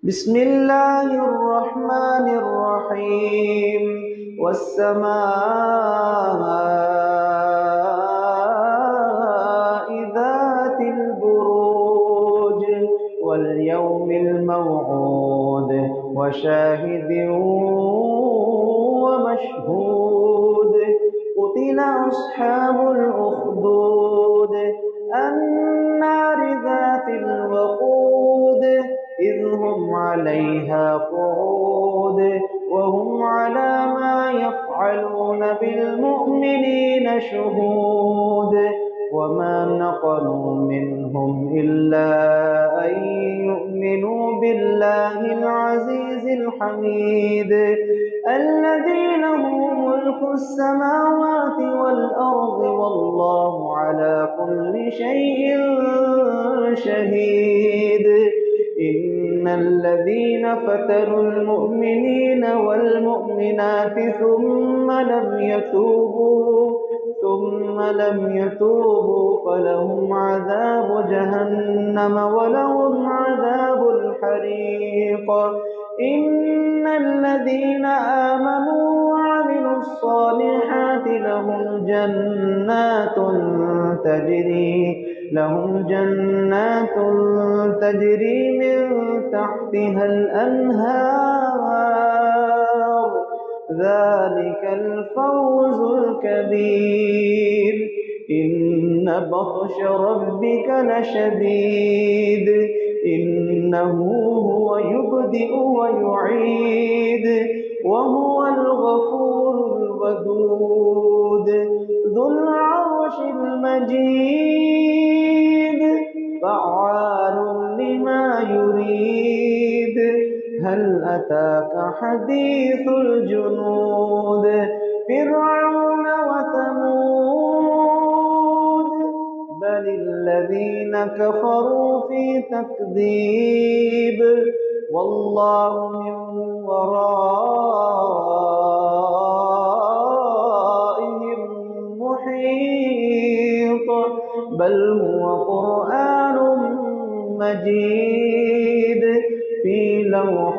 بسم الله الرحمن الرحيم والسماء ذات البروج واليوم الموعود وشاهد ومشهود قتل أصحاب الأخدود النار ذات الوقود إذ هم عليها قعود وهم على ما يفعلون بالمؤمنين شهود وما نقموا منهم إلا أن يؤمنوا بالله العزيز الحميد الذي له ملك السماوات والأرض والله على كل شيء شهيد إن الذين فتنوا المؤمنين والمؤمنات ثم لم يتوبوا فلهم عذاب جهنم ولهم عذاب الحريق إن الذين آمنوا وعملوا الصالحات لهم جنات تجري من تحتها الأنهار ذلك الفوز الكبير إن بطش ربك لشديد إنه هو يبدئ ويعيد وهو الغفور الودود ذو العرش المجيد فعال لما يريد هل أتاك حديث الجنود فرعون وثمود بل الذين كفروا في تكذيب والله من ورائهم محيط بل هو قرآن مجيد في لوح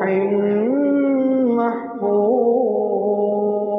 محفوظ.